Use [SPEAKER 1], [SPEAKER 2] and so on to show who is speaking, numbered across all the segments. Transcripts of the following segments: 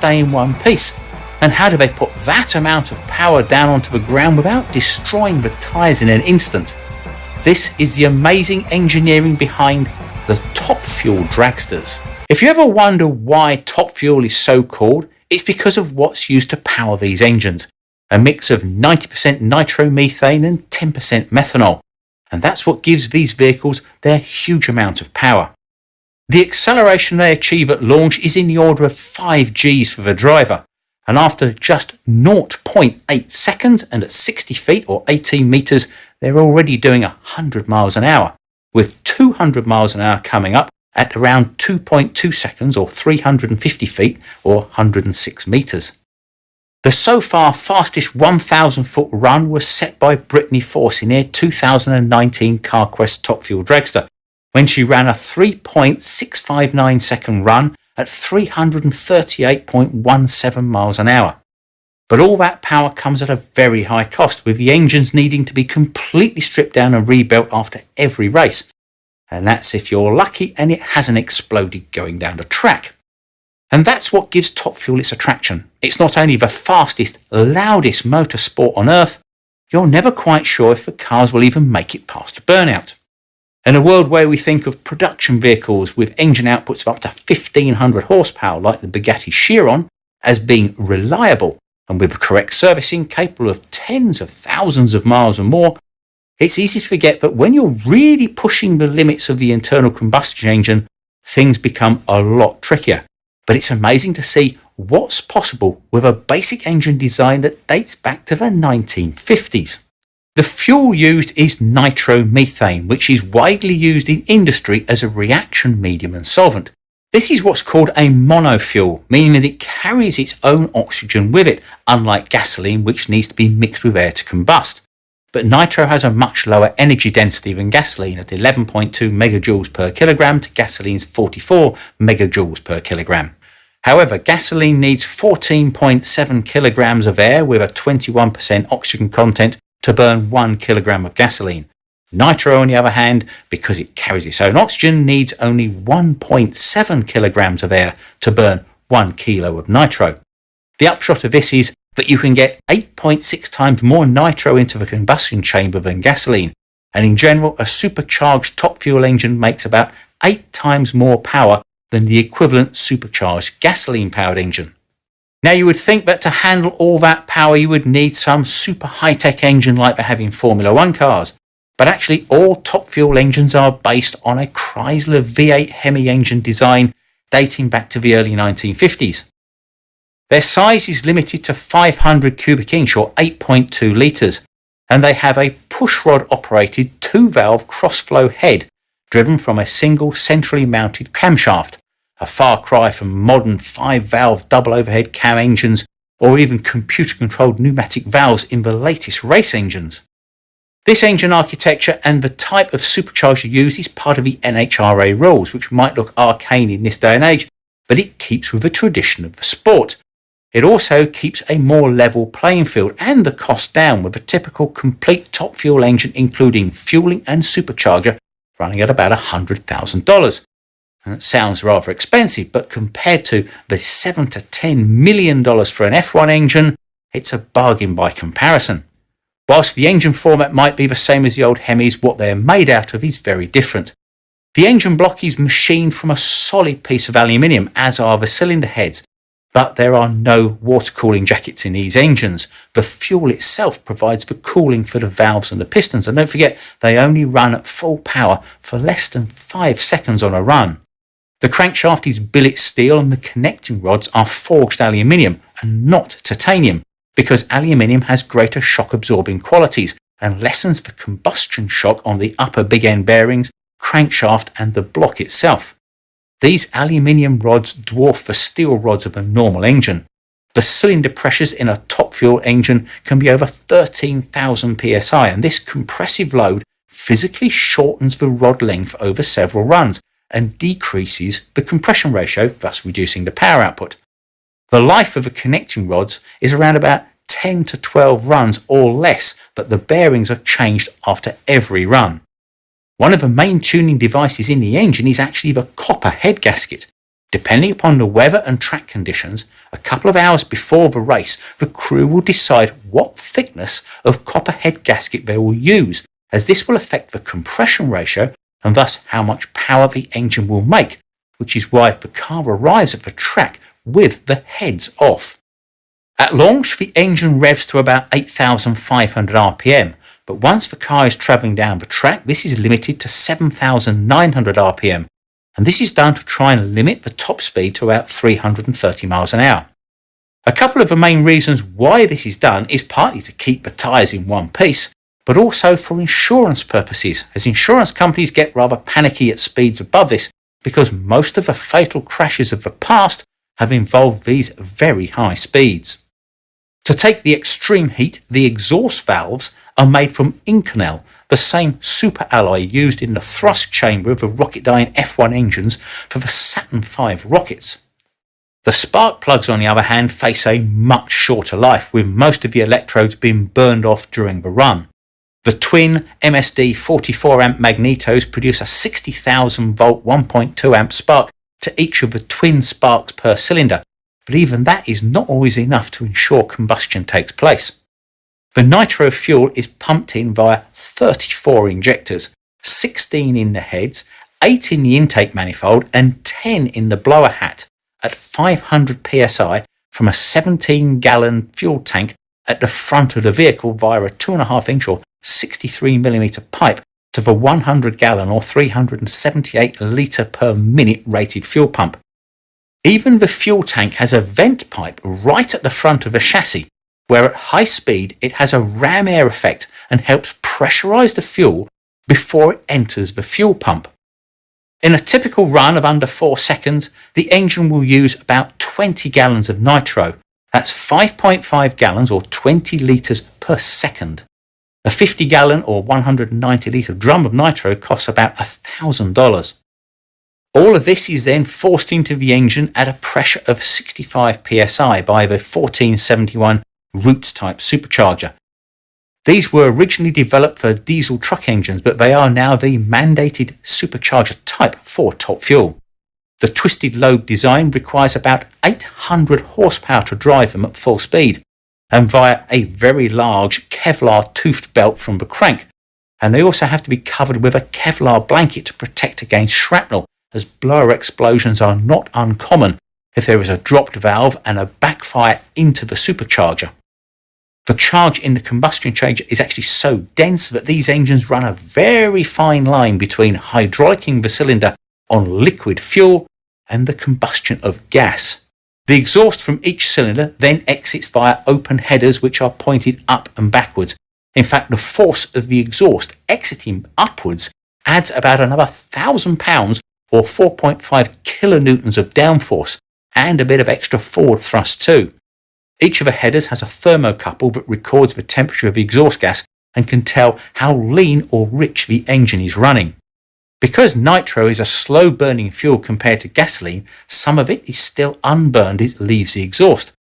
[SPEAKER 1] stay in one piece? And how do they put that amount of power down onto the ground without destroying the tyres in an instant? This is the amazing engineering behind the Top Fuel Dragsters. If you ever wonder why Top Fuel is so called, it's because of what's used to power these engines. A mix of 90% nitromethane and 10% methanol. And that's what gives these vehicles their huge amount of power. The acceleration they achieve at launch is in the order of 5 Gs for the driver. And after just 0.8 seconds and at 60 feet or 18 metres, they're already doing 100 miles an hour, with 200 miles an hour coming up at around 2.2 seconds or 350 feet or 106 metres. The so far fastest 1,000 foot run was set by Brittany Force in her 2019 CarQuest Top Fuel Dragster, when she ran a 3.659 second run at 338.17 miles an hour. But all that power comes at a very high cost, with the engines needing to be completely stripped down and rebuilt after every race. And that's if you're lucky and it hasn't exploded going down the track. And that's what gives Top Fuel its attraction. It's not only the fastest, loudest motorsport on earth, you're never quite sure if the cars will even make it past burnout. In a world where we think of production vehicles with engine outputs of up to 1,500 horsepower like the Bugatti Chiron as being reliable and with the correct servicing capable of tens of thousands of miles or more, it's easy to forget that when you're really pushing the limits of the internal combustion engine, things become a lot trickier. But it's amazing to see what's possible with a basic engine design that dates back to the 1950s. The fuel used is nitromethane, which is widely used in industry as a reaction medium and solvent. This is what's called a monofuel, meaning that it carries its own oxygen with it, unlike gasoline, which needs to be mixed with air to combust. But nitro has a much lower energy density than gasoline at 11.2 megajoules per kilogram to gasoline's 44 megajoules per kilogram. However, gasoline needs 14.7 kilograms of air with a 21% oxygen content to burn 1 kilogram of gasoline. Nitro, on the other hand, because it carries its own oxygen, needs only 1.7 kilograms of air to burn 1 kilo of nitro. The upshot of this is that you can get 8.6 times more nitro into the combustion chamber than gasoline, and in general a supercharged top fuel engine makes about 8 times more power than the equivalent supercharged gasoline powered engine. Now you would think that to handle all that power you would need some super high-tech engine like they have in Formula 1 cars, but actually all top fuel engines are based on a Chrysler V8 Hemi engine design dating back to the early 1950s. Their size is limited to 500 cubic inch or 8.2 litres, and they have a pushrod operated 2-valve cross-flow head driven from a single centrally mounted camshaft, a far cry from modern 5-valve double overhead cam engines or even computer-controlled pneumatic valves in the latest race engines. This engine architecture and the type of supercharger used is part of the NHRA rules, which might look arcane in this day and age, but it keeps with the tradition of the sport. It also keeps a more level playing field and the cost down, with a typical complete top fuel engine including fueling and supercharger running at about $100,000. That sounds rather expensive, but compared to the $7 to $10 million for an F1 engine, it's a bargain by comparison. Whilst the engine format might be the same as the old Hemis, what they're made out of is very different. The engine block is machined from a solid piece of aluminium, as are the cylinder heads, but there are no water cooling jackets in these engines. The fuel itself provides the cooling for the valves and the pistons, and don't forget, they only run at full power for less than 5 seconds on a run. The crankshaft is billet steel and the connecting rods are forged aluminium and not titanium, because aluminium has greater shock absorbing qualities and lessens the combustion shock on the upper big end bearings, crankshaft and the block itself. These aluminium rods dwarf the steel rods of a normal engine. The cylinder pressures in a top fuel engine can be over 13,000 psi, and this compressive load physically shortens the rod length over several runs and decreases the compression ratio, thus reducing the power output. The life of the connecting rods is around about 10 to 12 runs or less, but the bearings are changed after every run. One of the main tuning devices in the engine is actually the copper head gasket. Depending upon the weather and track conditions, a couple of hours before the race, the crew will decide what thickness of copper head gasket they will use, as this will affect the compression ratio and thus how much power the engine will make, which is why the car arrives at the track with the heads off. At launch, the engine revs to about 8,500 RPM, but once the car is travelling down the track, this is limited to 7,900 RPM, and this is done to try and limit the top speed to about 330 miles an hour. A couple of the main reasons why this is done is partly to keep the tyres in one piece, but also for insurance purposes, as insurance companies get rather panicky at speeds above this because most of the fatal crashes of the past have involved these very high speeds. To take the extreme heat, the exhaust valves are made from Inconel, the same super alloy used in the thrust chamber of the Rocketdyne F1 engines for the Saturn V rockets. The spark plugs, on the other hand, face a much shorter life, with most of the electrodes being burned off during the run. The twin MSD 44 amp magnetos produce a 60,000 volt 1.2 amp spark to each of the twin sparks per cylinder, but even that is not always enough to ensure combustion takes place. The nitro fuel is pumped in via 34 injectors, 16 in the heads, 8 in the intake manifold and 10 in the blower hat at 500 psi from a 17-gallon fuel tank at the front of the vehicle via a 2.5 inch or 63mm pipe to the 100-gallon or 378 litre per minute rated fuel pump. Even the fuel tank has a vent pipe right at the front of the chassis, where at high speed it has a ram air effect and helps pressurise the fuel before it enters the fuel pump. In a typical run of under 4 seconds, the engine will use about 20 gallons of nitro. That's 5.5 gallons or 20 litres per second. A 50-gallon or 190-litre drum of nitro costs about $1,000. All of this is then forced into the engine at a pressure of 65 psi by the 1471 Roots type supercharger. These were originally developed for diesel truck engines, but they are now the mandated supercharger type for top fuel. The twisted lobe design requires about 800 horsepower to drive them at full speed, and via a very large Kevlar toothed belt from the crank, and they also have to be covered with a Kevlar blanket to protect against shrapnel, as blower explosions are not uncommon if there is a dropped valve and a backfire into the supercharger. The charge in the combustion chamber is actually so dense that these engines run a very fine line between hydraulicking the cylinder on liquid fuel and the combustion of gas. The exhaust from each cylinder then exits via open headers which are pointed up and backwards. In fact, the force of the exhaust exiting upwards adds about another 1,000 pounds or 4.5 kilonewtons of downforce and a bit of extra forward thrust too. Each of the headers has a thermocouple that records the temperature of the exhaust gas and can tell how lean or rich the engine is running. Because nitro is a slow burning fuel compared to gasoline, some of it is still unburned as it leaves the exhaust,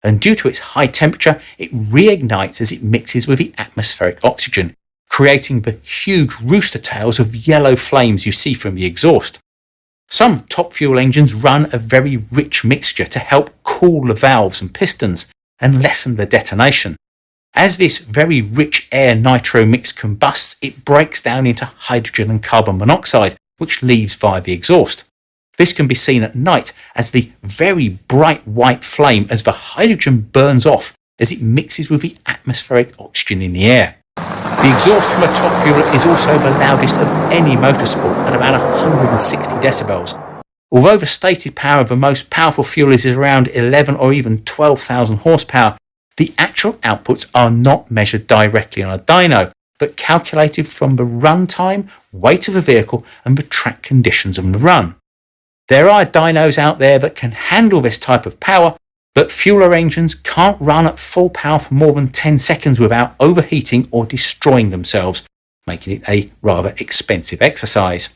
[SPEAKER 1] and due to its high temperature it reignites as it mixes with the atmospheric oxygen, creating the huge rooster tails of yellow flames you see from the exhaust. Some top fuel engines run a very rich mixture to help cool the valves and pistons and lessen the detonation. As this very rich air nitro mix combusts, it breaks down into hydrogen and carbon monoxide, which leaves via the exhaust. This can be seen at night as the very bright white flame as the hydrogen burns off as it mixes with the atmospheric oxygen in the air. The exhaust from a top fuel is also the loudest of any motorsport at about 160 decibels. Although the stated power of the most powerful fuel is around 11 or even 12,000 horsepower, the actual outputs are not measured directly on a dyno, but calculated from the run time, weight of the vehicle and the track conditions of the run. There are dynos out there that can handle this type of power, but fueler engines can't run at full power for more than 10 seconds without overheating or destroying themselves, making it a rather expensive exercise.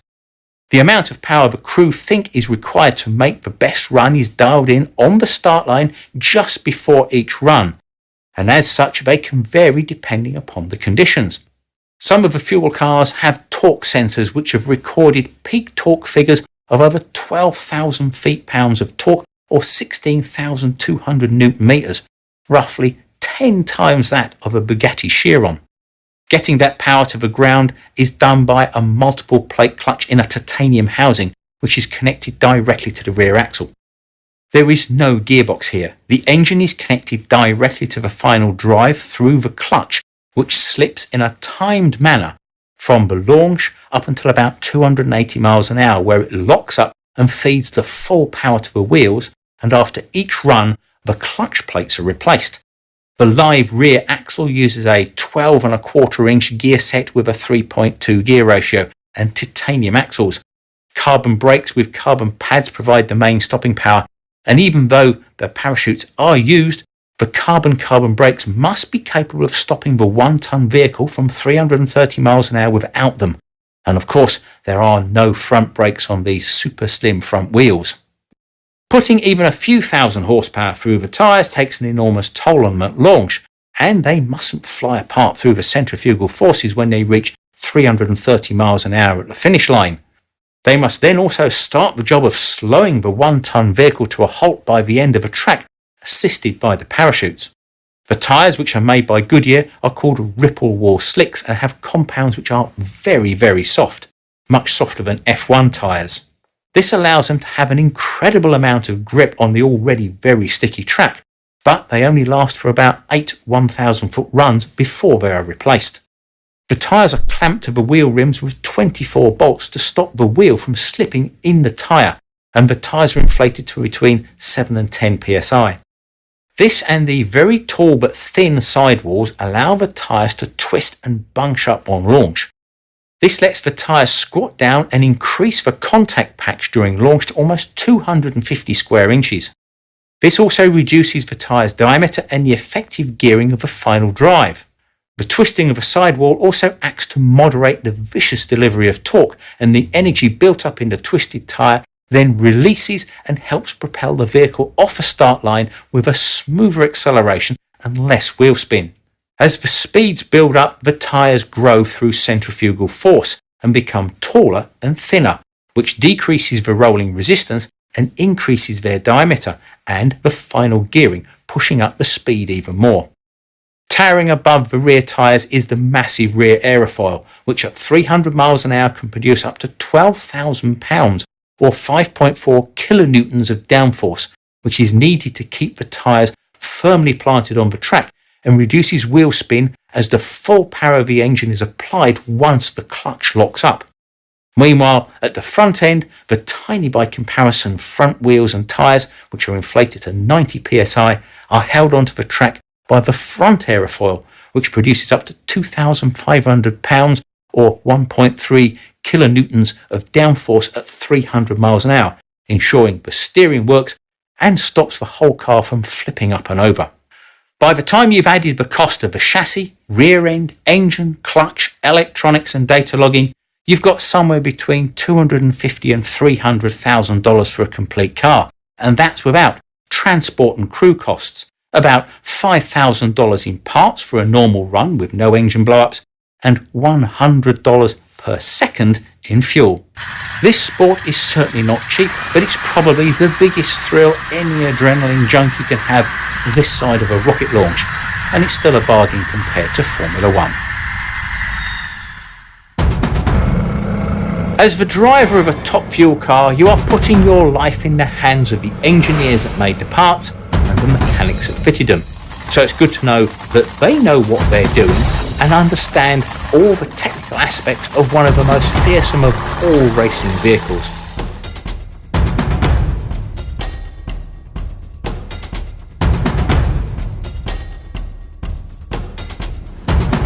[SPEAKER 1] The amount of power the crew think is required to make the best run is dialed in on the start line just before each run, and as such they can vary depending upon the conditions. Some of the fuel cars have torque sensors which have recorded peak torque figures of over 12,000 feet-pounds of torque or 16,200 newton meters, roughly 10 times that of a Bugatti Chiron. Getting that power to the ground is done by a multiple plate clutch in a titanium housing, which is connected directly to the rear axle. There is no gearbox here. The engine is connected directly to the final drive through the clutch, which slips in a timed manner from the launch up until about 280 miles an hour, where it locks up and feeds the full power to the wheels, and after each run, the clutch plates are replaced. The live rear axle uses a 12.25-inch gear set with a 3.2 gear ratio and titanium axles. Carbon brakes with carbon pads provide the main stopping power, and even though the parachutes are used, the carbon brakes must be capable of stopping the 1-ton vehicle from 330 miles an hour without them. And of course, there are no front brakes on these super slim front wheels. Putting even a few thousand horsepower through the tyres takes an enormous toll on them at launch, and they mustn't fly apart through the centrifugal forces when they reach 330 miles an hour at the finish line. They must then also start the job of slowing the 1-ton vehicle to a halt by the end of a track, assisted by the parachutes. The tyres, which are made by Goodyear, are called ripple wall slicks and have compounds which are very, very soft, much softer than F1 tyres. This allows them to have an incredible amount of grip on the already very sticky track, but they only last for about 8 1,000-foot runs before they are replaced. The tyres are clamped to the wheel rims with 24 bolts to stop the wheel from slipping in the tyre, and the tyres are inflated to between 7 and 10 psi. This and the very tall but thin sidewalls allow the tyres to twist and bunch up on launch. This lets the tyres squat down and increase the contact patch during launch to almost 250 square inches. This also reduces the tyre's diameter and the effective gearing of the final drive. The twisting of the sidewall also acts to moderate the vicious delivery of torque, and the energy built up in the twisted tyre then releases and helps propel the vehicle off a start line with a smoother acceleration and less wheel spin. As the speeds build up, the tyres grow through centrifugal force and become taller and thinner, which decreases the rolling resistance and increases their diameter and the final gearing, pushing up the speed even more. Towering above the rear tyres is the massive rear aerofoil, which at 300 miles an hour can produce up to 12,000 pounds or 5.4 kilonewtons of downforce, which is needed to keep the tyres firmly planted on the track and reduces wheel spin as the full power of the engine is applied once the clutch locks up. Meanwhile, at the front end, the tiny by comparison front wheels and tyres, which are inflated to 90 psi, are held onto the track by the front aerofoil, which produces up to 2,500 pounds or 1.3 kilonewtons of downforce at 300 miles an hour, ensuring the steering works and stops the whole car from flipping up and over. By the time you've added the cost of the chassis, rear end, engine, clutch, electronics and data logging, you've got somewhere between $250,000 and $300,000 for a complete car, and that's without transport and crew costs, about $5,000 in parts for a normal run with no engine blow-ups, and $100 per second in fuel. This sport is certainly not cheap, but it's probably the biggest thrill any adrenaline junkie can have this side of a rocket launch, and it's still a bargain compared to Formula One. As the driver of a top fuel car, you are putting your life in the hands of the engineers that made the parts and the mechanics that fitted them. So it's good to know that they know what they're doing and understand all the technical aspects of one of the most fearsome of all racing vehicles.